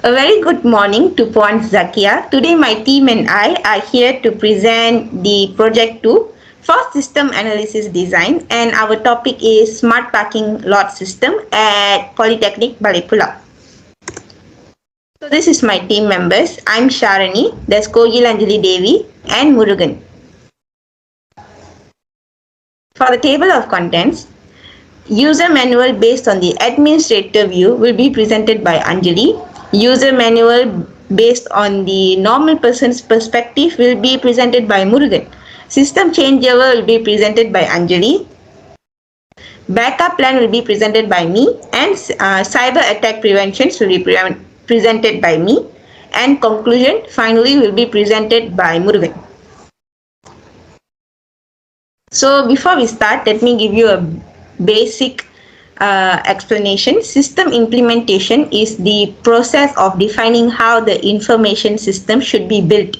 A very good morning to Puan Zakia. Today my team and I are here to present the project 2 for system analysis design, and our topic is smart parking lot system at Polytechnic Balipula. So this is my team members. I'm Sharani, there's Kogilanjali Devi and Murugan. For the table of contents, user manual based on the administrator view will be presented by Anjali. User manual based on the normal person's perspective will be presented by Murugan. System changeover will be presented by Anjali. Backup plan will be presented by me, and cyber attack preventions will be presented by me, and conclusion finally will be presented by Murugan. So before we start, let me give you a basic explanation. System implementation is the process of defining how the information system should be built,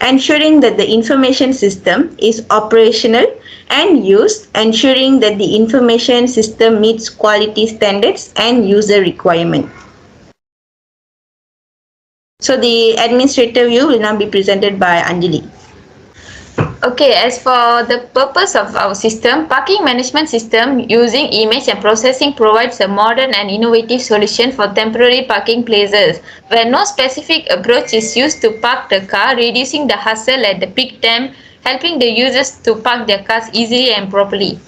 ensuring that the information system is operational and used, ensuring that the information system meets quality standards and user requirement. So the administrator view will now be presented by Anjali. Okay, as for the purpose of our system, parking management system using image and processing provides a modern and innovative solution for temporary parking places where no specific approach is used to park the car, reducing the hassle at the peak time, helping the users to park their cars easily and properly.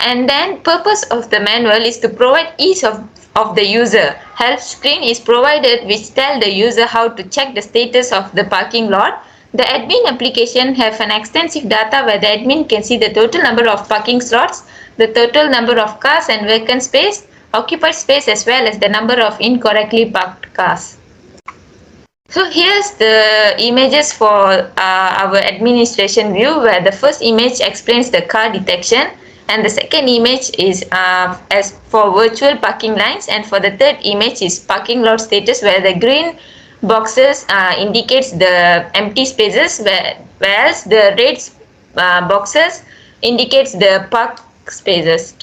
And then purpose of the manual is to provide ease of the user. Help screen is provided which tell the user how to check the status of the parking lot. The admin application have an extensive data where the admin can see the total number of parking slots, the total number of cars and vacant space, occupied space as well as the number of incorrectly parked cars. So here's the images for our administration view, where the first image explains the car detection, and the second image is as for virtual parking lines, and for the third image is parking lot status, where the green boxes indicates the empty spaces, whereas the red boxes indicates the parked spaces.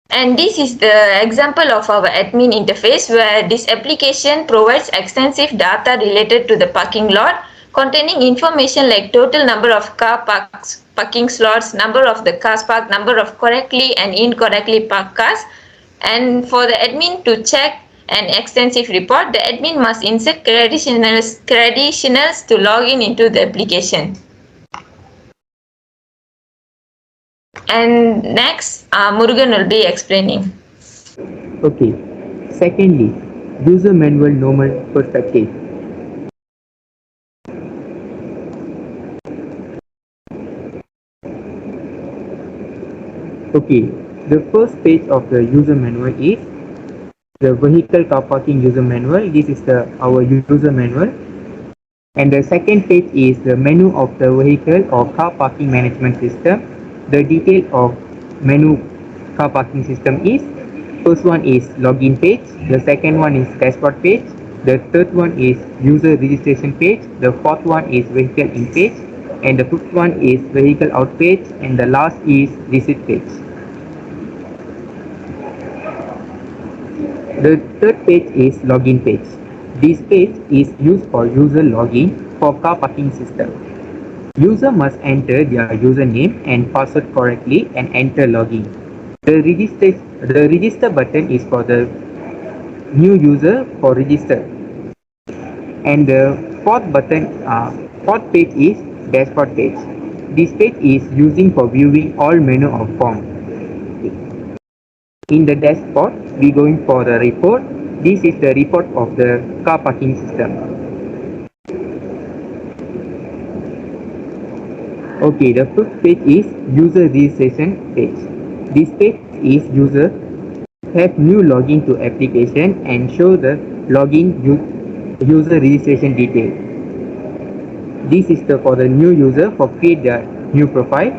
And this is the example of our admin interface, where this application provides extensive data related to the parking lot, containing information like total number of car parking slots, number of the cars parked, number of correctly and incorrectly parked cars. And for the admin to check an extensive report, the admin must insert credentials to log in into the application. And next, Murugan will be explaining. Okay. Secondly, user manual normal perspective. Okay, the first page of the user manual is the vehicle car parking user manual. This is our user manual. And the second page is the menu of the vehicle or car parking management system. The detail of menu car parking system is, first one is login page, the second one is dashboard page, the third one is user registration page, the fourth one is vehicle in page, and the fifth one is vehicle out page, and the last is receipt page. The third page is login page. This page is used for user login for car parking system. User must enter their username and password correctly and enter login. The register button is for the new user for register. And the fourth page is dashboard page. This page is using for viewing all menu of form. In the dashboard, we going for the report. This is the report of the car parking system. Okay, the fifth page is user registration page. This page is user have new login to application and show the login user registration detail. This is for the new user for create the new profile.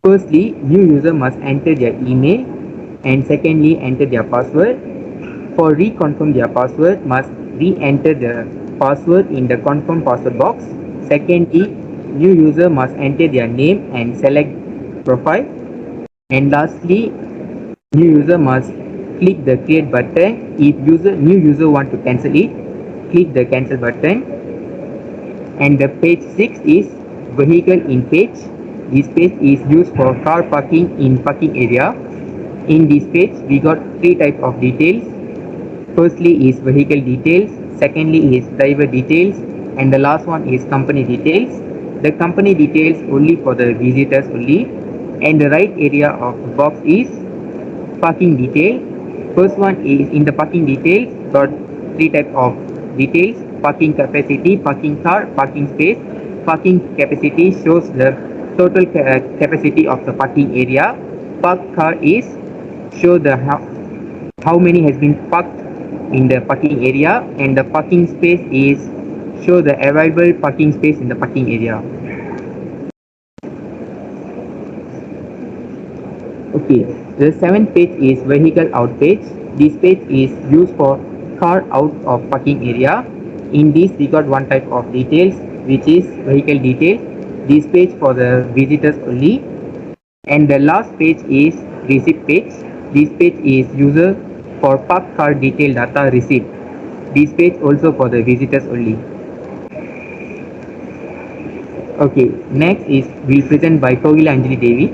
Firstly, new user must enter their email, and secondly, enter their password. For reconfirm their password, must re-enter the password in the confirm password box. Secondly, new user must enter their name and select profile. And lastly, new user must click the create button. If new user want to cancel it, click the cancel button. And the page 6 is vehicle in page. This page is used for car parking in parking area. In this page we got 3 types of details. Firstly is vehicle details, secondly is driver details, and the last one is company details. The company details only for the visitors only, and the right area of the box is parking detail. First one is in the parking details, got 3 types of details: parking capacity, parking car, parking space. Parking capacity shows the total capacity of the parking area. Parked car is show the how many has been parked in the parking area, and the parking space is show the available parking space in the parking area. Okay, the 7th page is vehicle out page. This page is used for car out of parking area. In this we got 1 type of details, which is vehicle details. This page for the visitors only. And the last page is receipt page. This page is user for parked car detail data receipt. This page also for the visitors only. Okay, next is will present by Kogila Anjali Devi.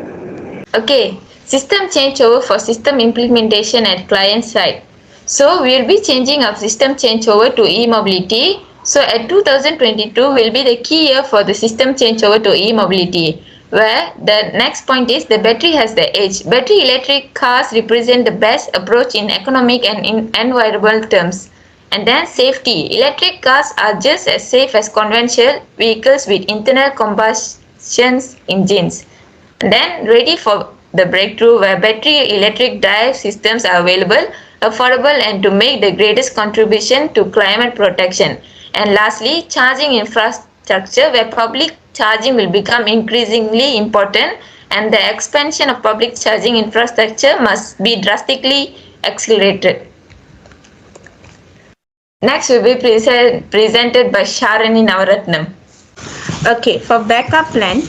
Okay, system changeover for system implementation at client side. So we will be changing our system changeover to e-mobility. So at 2022 will be the key year for the system changeover to e-mobility, where the next point is the battery has the edge. Battery electric cars represent the best approach in economic and in environmental terms. And then safety. Electric cars are just as safe as conventional vehicles with internal combustion engines. Then ready for the breakthrough, where battery electric drive systems are available, affordable, and to make the greatest contribution to climate protection. And lastly, charging infrastructure, where public charging will become increasingly important, and the expansion of public charging infrastructure must be drastically accelerated. Next will be presented by Sharani Navaratnam. Okay, for backup plan,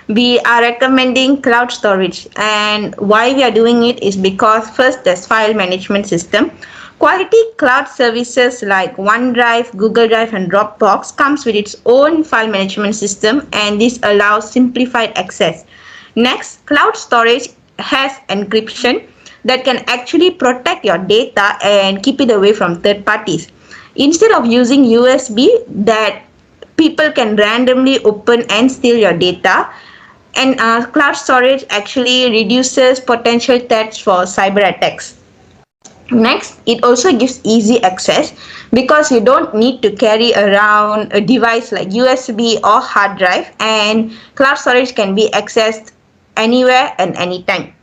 we are recommending cloud storage, and why we are doing it is because first there's file management system. Quality cloud services like OneDrive, Google Drive, and Dropbox comes with its own file management system, and this allows simplified access. Next, cloud storage has encryption that can actually protect your data and keep it away from third parties. Instead of using USB that people can randomly open and steal your data, and cloud storage actually reduces potential threats for cyber attacks. Next, it also gives easy access because you don't need to carry around a device like USB or hard drive, and cloud storage can be accessed anywhere and anytime.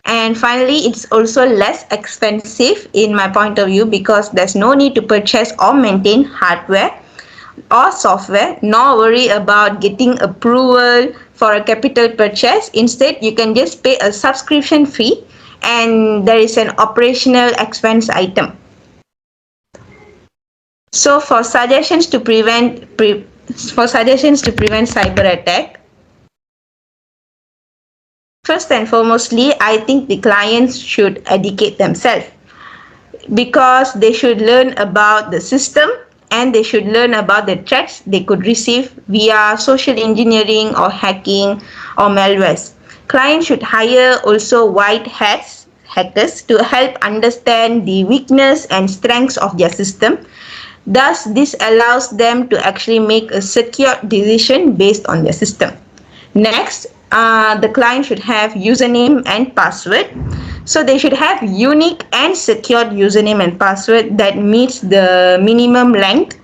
And finally, it's also less expensive in my point of view because there's no need to purchase or maintain hardware or software, nor worry about getting approval for a capital purchase. Instead, you can just pay a subscription fee and there is an operational expense item. So for suggestions to prevent cyber attack, first and foremostly, I think the clients should educate themselves because they should learn about the system and they should learn about the threats they could receive via social engineering or hacking or malwares. Clients should hire also white hats hackers to help understand the weakness and strengths of their system. Thus, this allows them to actually make a secure decision based on their system. Next, the client should have username and password. So they should have unique and secured username and password that meets the minimum length,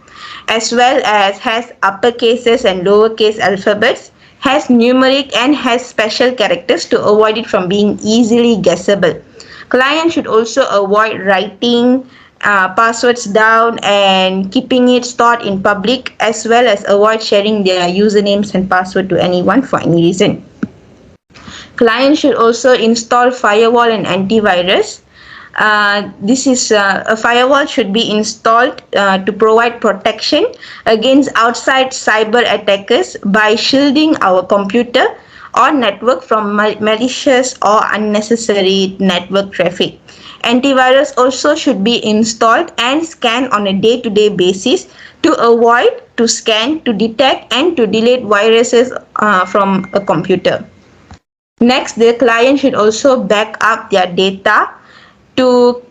as well as has uppercases and lowercase alphabets, has numeric and has special characters to avoid it from being easily guessable. Clients should also avoid writing passwords down and keeping it stored in public, as well as avoid sharing their usernames and password to anyone for any reason. Clients should also install firewall and antivirus. A firewall should be installed to provide protection against outside cyber attackers by shielding our computer or network from malicious or unnecessary network traffic. Antivirus also should be installed and scanned on a day-to-day basis to avoid, to scan, to detect and to delete viruses from a computer. Next, the client should also back up their data to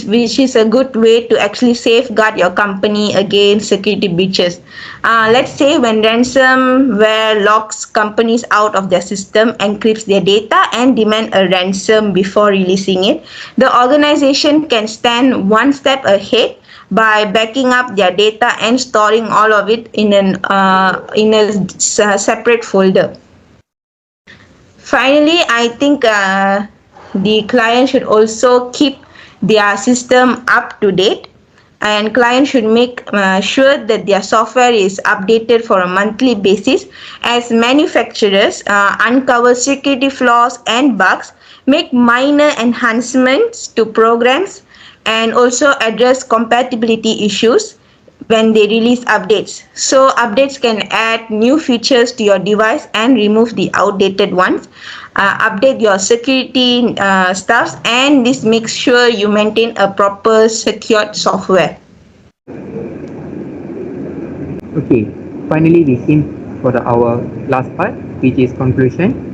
which is a good way to actually safeguard your company against security breaches. Let's say when ransomware locks companies out of their system, encrypts their data and demand a ransom before releasing it, the organization can stand one step ahead by backing up their data and storing all of it in a separate folder. Finally, I think the client should also keep their system up to date, and client should make sure that their software is updated for a monthly basis, as manufacturers uncover security flaws and bugs, make minor enhancements to programs, and also address compatibility issues when they release updates. So updates can add new features to your device and remove the outdated ones. Update your security stuffs, and this makes sure you maintain a proper secured software. Okay, finally we came for our last part, which is conclusion.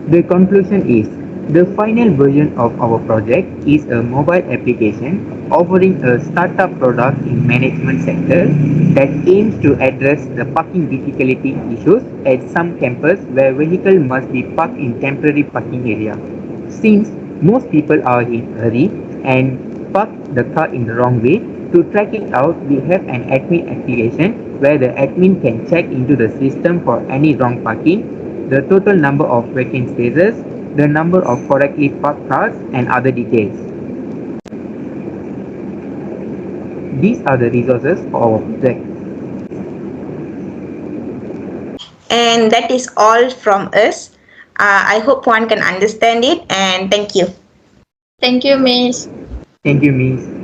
The conclusion is, the final version of our project is a mobile application offering a startup product in management sector that aims to address the parking difficulty issues at some campus where vehicle must be parked in temporary parking area. Since most people are in a hurry and park the car in the wrong way, to track it out, we have an admin application where the admin can check into the system for any wrong parking, the total number of vacant spaces, the number of correctly parked cars, and other details. These are the resources for our project. And that is all from us. I hope one can understand it, and thank you. Thank you, Miss. Thank you, Miss.